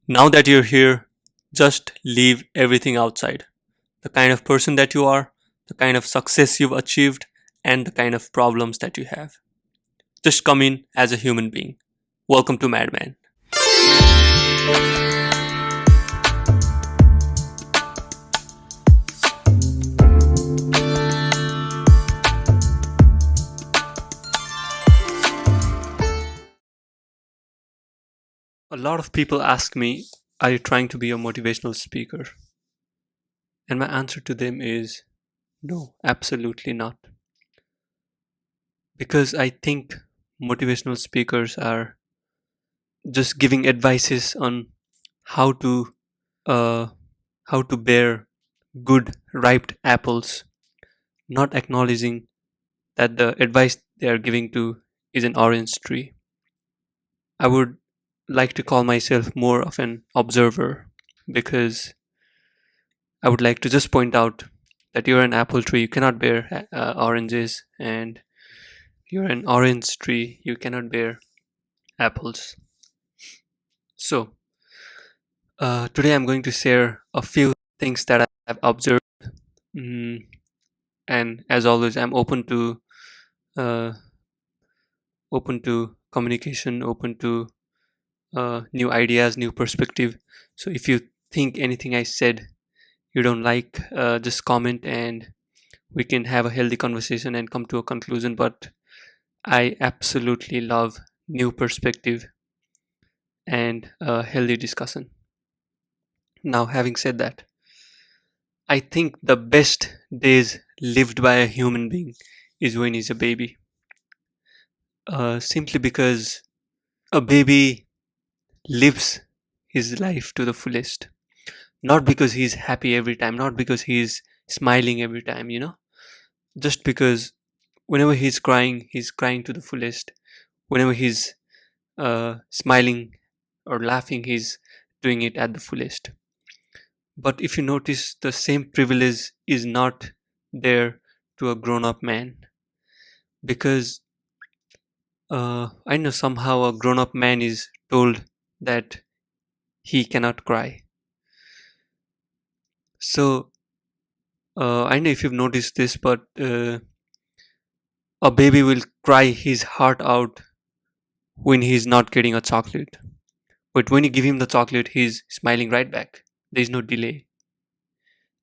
Now that you're here, just leave everything outside. The kind of person that you are, the kind of success you've achieved, and the kind of problems that you have. Just come in as a human being. Welcome to MadMan. A lot of people ask me, are you trying to be a motivational speaker? And my answer to them is no, absolutely not. Because I think motivational speakers are just giving advices on how to uh, how to bear good ripe apples, not acknowledging that the advice they are giving to is an orange tree. I would like to call myself more of an observer because I would like to just point out that you're an apple tree, you cannot bear oranges, and you're an orange tree, you cannot bear apples. So, today I'm going to share a few things that I have observed. Mm, and as always, I'm uh, open to communication, open to new ideas, new perspective. So if you think anything I said you don't like, just comment and we can have a healthy conversation and come to a conclusion. But I absolutely love new perspective and a healthy discussion. Now, having said that, I think the best days lived by a human being is when he's a baby. Simply because a baby lives his life to the fullest. Not because he's happy every time, not because he's smiling every time, just because whenever he's crying to the fullest. Whenever he's smiling or laughing, he's doing it at the fullest. But if you notice, the same privilege is not there to a grown up man because I know somehow a grown up man is told that he cannot cry. So I know if you've noticed this, but a baby will cry his heart out when he's not getting a chocolate. But when you give him the chocolate, he's smiling right back. There's no delay.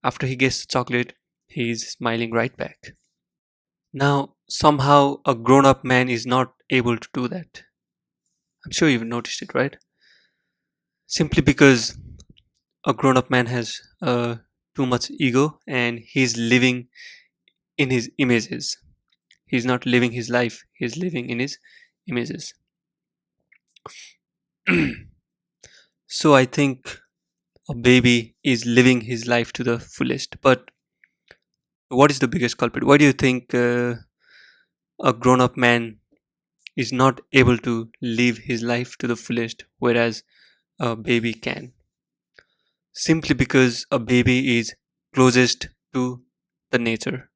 After he gets the chocolate, he's smiling right back. Now, somehow a grown up man is not able to do that. I'm sure you've noticed it, right? Simply because a grown up man has too much ego and he's living in his images. He's not living his life, he's living in his images. So I think a baby is living his life to the fullest. But what is the biggest culprit? Why do you think a grown up man is not able to live his life to the fullest, whereas a baby can? Simply because a baby is closest to the nature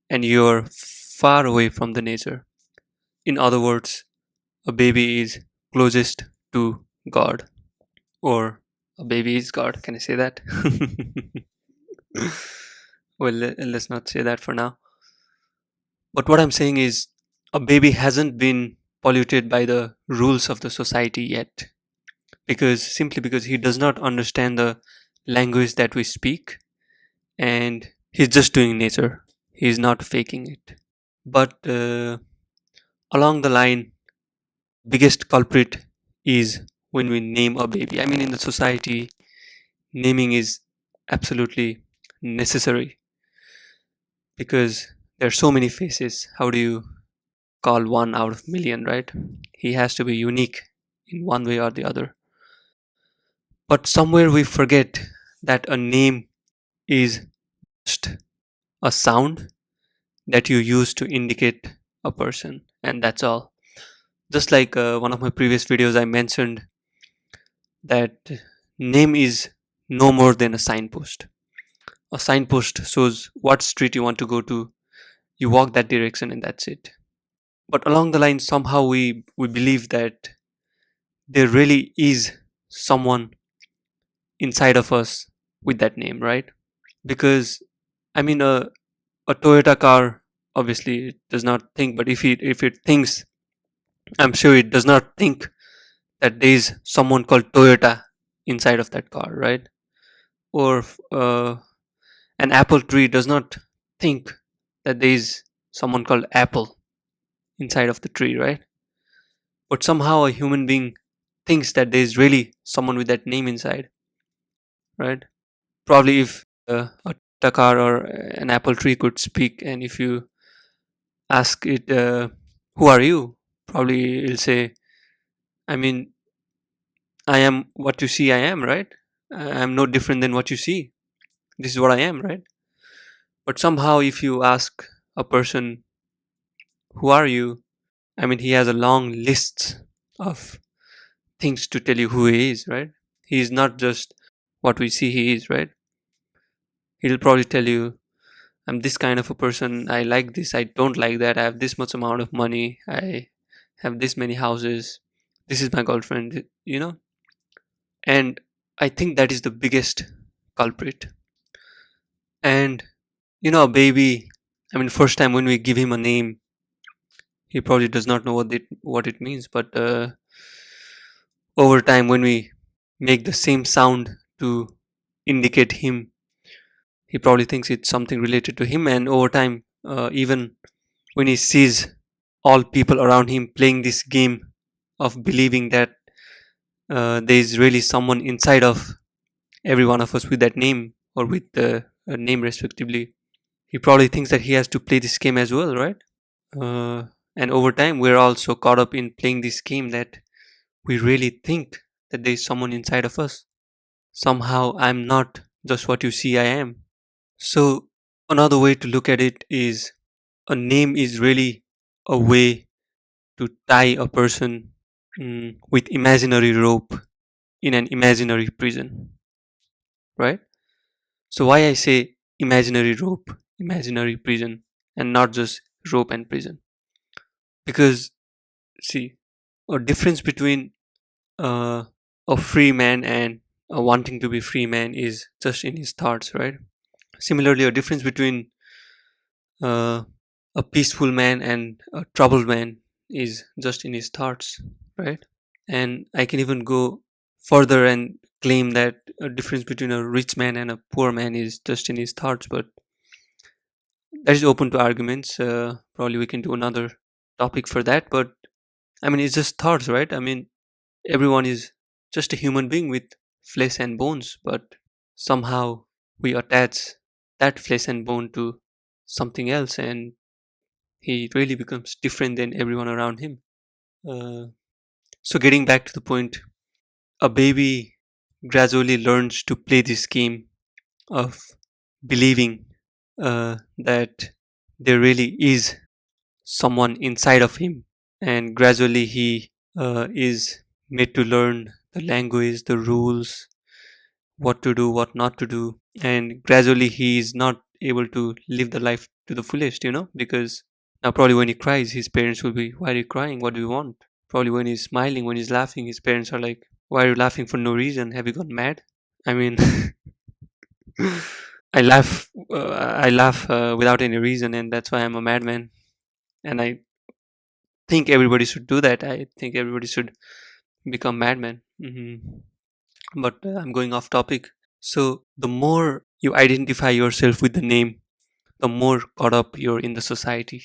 and you're far away from the nature. In other words, a baby is closest to God, or a baby is God. Can I say that? Well, let's not say that for now. But what I'm saying is, a baby hasn't been polluted by the rules of the society yet, because simply because he does not understand the language that we speak, and he's just doing nature. He's not faking it. But along the line, biggest culprit is when we name a baby. I mean, in the society, naming is absolutely necessary because there are so many faces. How do you call one out of million, right? He has to be unique in one way or the other. But somewhere we forget that a name is just a sound that you use to indicate a person, and that's all. Just like one of my previous videos, I mentioned that name is no more than a signpost. A signpost shows what street you want to go to, you walk that direction, and that's it. But along the line, somehow we believe that there really is someone inside of us with that name, right? Because I mean, a Toyota car obviously it does not think, but if it thinks, I'm sure it does not think that there is someone called Toyota inside of that car, right? Or an apple tree does not think that there is someone called Apple inside of the tree, right? But somehow a human being thinks that there is really someone with that name inside, right? Probably if a car or an apple tree could speak, and if you ask it, "Who are you?" Probably it'll say, "I mean, I am what you see. I am, right? I'm no different than what you see. This is what I am, right?" But somehow, if you ask a person, "Who are you?" I mean, he has a long list of things to tell you who he is, right? He is not just what we see he is, right? He'll probably tell you, "I'm this kind of a person. I like this. I don't like that. I have this much amount of money. I have this many houses. This is my girlfriend," And I think that is the biggest culprit. And, a baby, I mean, first time when we give him a name, he probably does not know what it means. But over time, when we make the same sound to indicate him, he probably thinks it's something related to him. And over time, even when he sees all people around him playing this game of believing that there is really someone inside of every one of us with that name or with the name respectively, he probably thinks that he has to play this game as well, right? uh, and over time we're also caught up in playing this game that we really think that there's someone inside of us. Somehow I'm not just what you see I am. So another way to look at it is, a name is really a way to tie a person with imaginary rope in an imaginary prison, right? So why I say imaginary rope, imaginary prison, and not just rope and prison? Because see, a difference between uh, a free man and a wanting to be free man is just in his thoughts, right? Similarly, a difference between uh, a peaceful man and a troubled man is just in his thoughts, right? And I can even go further and claim that a difference between a rich man and a poor man is just in his thoughts, but that is open to arguments. Probably we can do another topic for that, but I mean, it's just thoughts, right? I mean, everyone is just a human being with flesh and bones, but somehow we attach that flesh and bone to something else, and he really becomes different than everyone around him. Uh, so, getting back to the point, a baby gradually learns to play this game of believing that there really is someone inside of him, and gradually he is made to learn the language, the rules, what to do, what not to do, and gradually he is not able to live the life to the fullest, because now probably when he cries, his parents will be, "Why are you crying? What do you want?" Probably when he's smiling, when he's laughing, his parents are like, "Why are you laughing for no reason? Have you gone mad?" I mean, I laugh without any reason, and that's why I'm a madman. And I think everybody should do that. I think everybody should become madman. But I'm going off topic. So the more you identify yourself with the name, the more caught up you're in the society.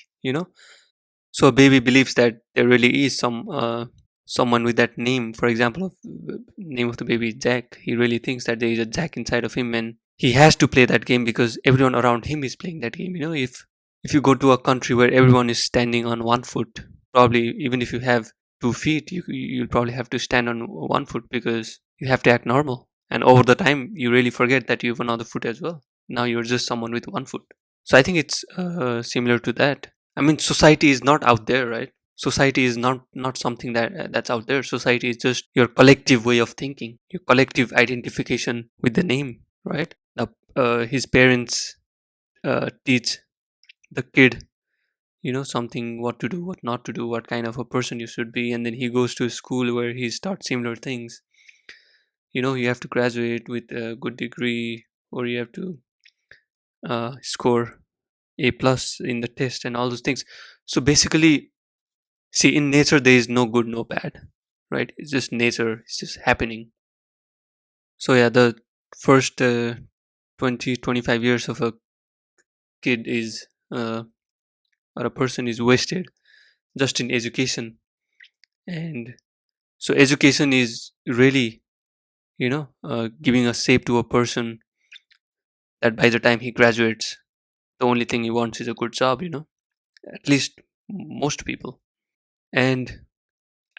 So a baby believes that there really is someone with that name. For example, name of the baby is Jack. He really thinks that there is a Jack inside of him, and he has to play that game because everyone around him is playing that game. If you go to a country where everyone is standing on one foot, probably even if you have 2 feet, you'll probably have to stand on one foot because you have to act normal. And over the time, you really forget that you have another foot as well. Now you're just someone with one foot. So I think it's similar to that. I mean, society is not out there, right? Society is not something that's out there. Society is just your collective way of thinking, your collective identification with the name, right? Now, his parents teach the kid, something, what to do, what not to do, what kind of a person you should be, and then he goes to a school where he starts similar things. You have to graduate with a good degree, or you have to score A plus in the test and all those things. So basically, see, in nature there is no good, no bad, right? It's just nature. It's just happening. So yeah, the first 20, 25 years of a kid is or a person is wasted just in education. And so education is really, giving a shape to a person that by the time he graduates, the only thing he wants is a good job, at least most people. And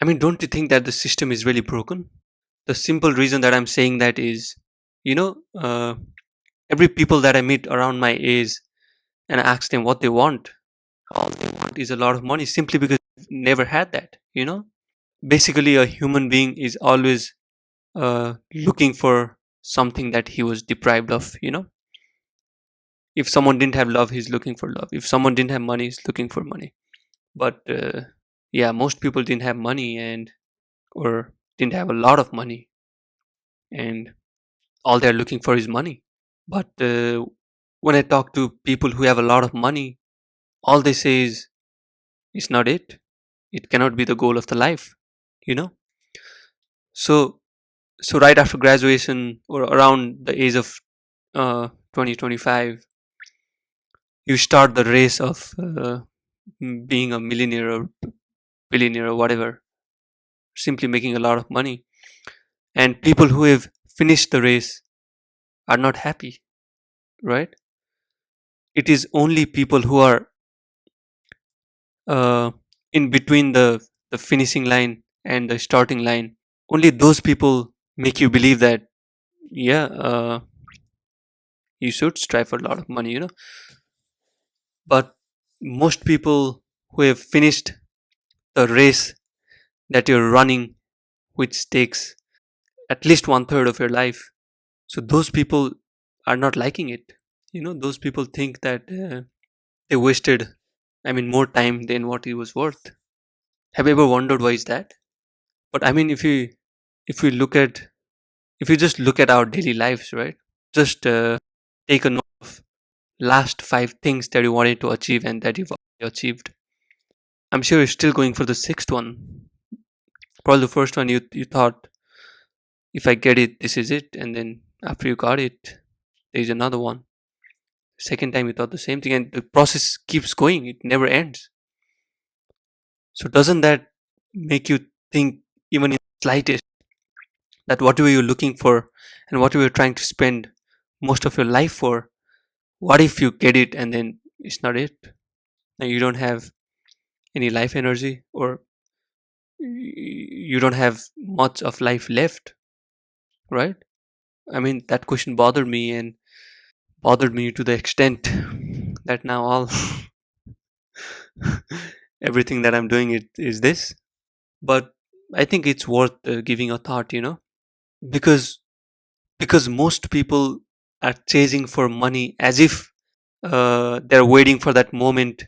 I mean, don't you think that the system is really broken? The simple reason that I'm saying that is, you know, uh, every people that I meet around my age and I ask them what they want, all they want is a lot of money simply because they've never had that. Basically, a human being is always looking for something that he was deprived of. If someone didn't have love, he's looking for love. If someone didn't have money, he's looking for money. But yeah, most people didn't have money and or didn't have a lot of money, and all they're looking for is money. But when I talk to people who have a lot of money, all they say is it's not it. It cannot be the goal of the life. You know. So right after graduation or around the age of 2025, you start the race of being a millionaire or billionaire or whatever, simply making a lot of money. And people who have finished the race are not happy, right? It is only people who are uh, in between the finishing line and the starting line. Only those people make you believe that, yeah, you should strive for a lot of money. But most people who have finished the race that you're running, which takes at least one third of your life, so those people are not liking it. Those people think that they wasted, I mean, more time than what it was worth. Have you ever wondered why is that? But I mean, if you just look at our daily lives, right? Just take a note of last 5 things that you wanted to achieve and that you've already achieved. I'm sure you're still going for the sixth one. Probably the first one you thought, if I get it, this is it, and then after you got it, there's another one. Second time you thought the same thing, and the process keeps going. It never ends. So doesn't that make you think, even in the slightest, that whatever you're looking for and whatever you're trying to spend most of your life for, what if you get it and then it's not it? And you don't have any life energy, or you don't have much of life left, right? I mean, that question bothered me, and bothered me to the extent that now all everything that I'm doing it is this. But I think it's worth giving a thought, because most people are chasing for money as if they're waiting for that moment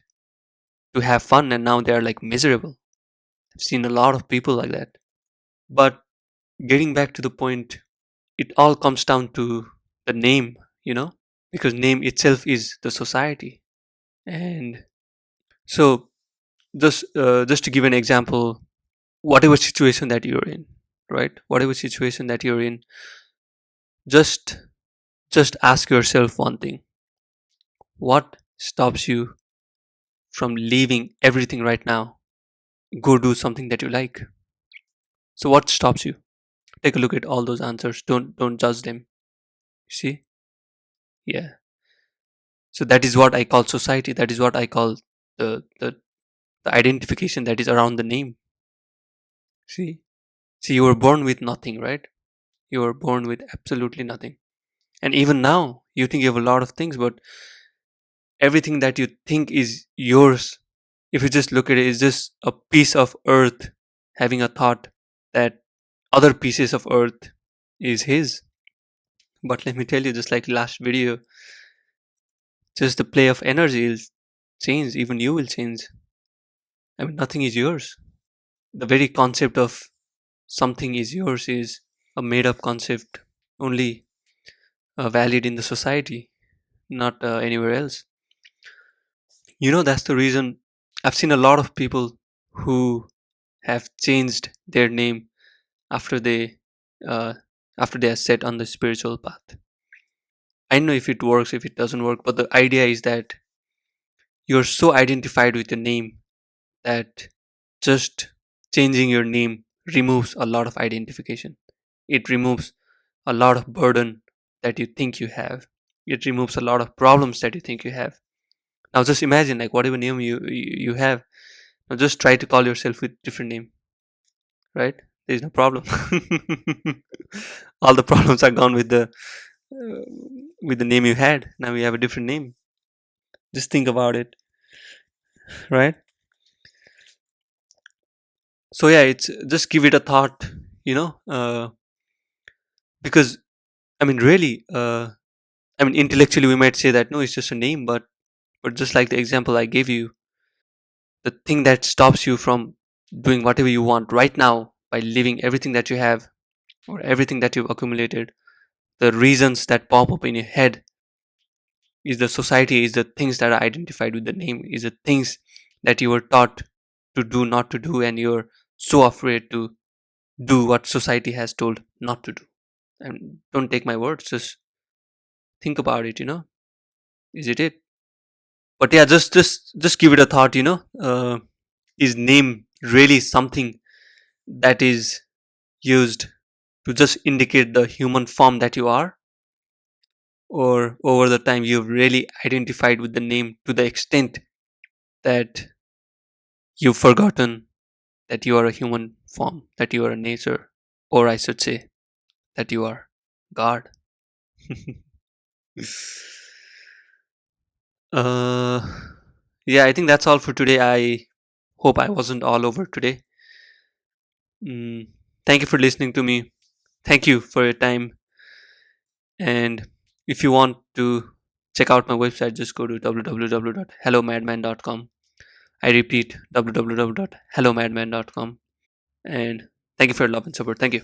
to have fun, and now they're like miserable. I've seen a lot of people like that. But getting back to the point, it all comes down to the name, because name itself is the society. And so just to give an example, whatever situation that you're in, right? Whatever situation that you're in, just ask yourself one thing: what stops you from leaving everything right now, go do something that you like? So what stops you? Take a look at all those answers. Don't judge them. You see? Yeah. So that is what I call society. That is what I call the identification that is around the name. See? See, you were born with nothing, right? You were born with absolutely nothing. And even now, you think you have a lot of things, but everything that you think is yours, if you just look at it, is just a piece of earth having a thought that other pieces of earth is his. But let me tell you, just like last video, just the play of energy will change. Even you will change. I mean, nothing is yours. The very concept of something is yours is a made up concept, only valid in the society, not anywhere else. That's the reason I've seen a lot of people who have changed their name after uh, they are set on the spiritual path. I don't know if it works, if it doesn't work, but the idea is that you're so identified with your name that just changing your name removes a lot of identification. It removes a lot of burden that you think you have. It removes a lot of problems that you think you have. Now just imagine, like, whatever name you have, now just try to call yourself with different name, right? There's no problem. All the problems are gone uh, with the name you had. Now you have a different name. Just think about it, right? So yeah, it's just give it a thought, because I mean, really, I mean, intellectually we might say that no, it's just a name, but just like the example I gave you, the thing that stops you from doing whatever you want right now by leaving everything that you have or everything that you've accumulated, the reasons that pop up in your head is the society, is the things that are identified with the name, is the things that you were taught to do, not to do, and you're so afraid to do what society has told not to do. And don't take my words, just think about it. Is it? But yeah, just give it a thought. Is name really something that is used to just indicate the human form that you are, or over the time you've really identified with the name to the extent that you've forgotten that you are a human form, that you are a nature, or I should say that you are God. uh yeah, I think that's all for today. I hope I wasn't all over today. mm, Thank you for listening to me. Thank you for your time. And if you want to check out my website, just go to www.hellomadman.com. I repeat, www.hellomadman.com. And thank you for your love and support. Thank you.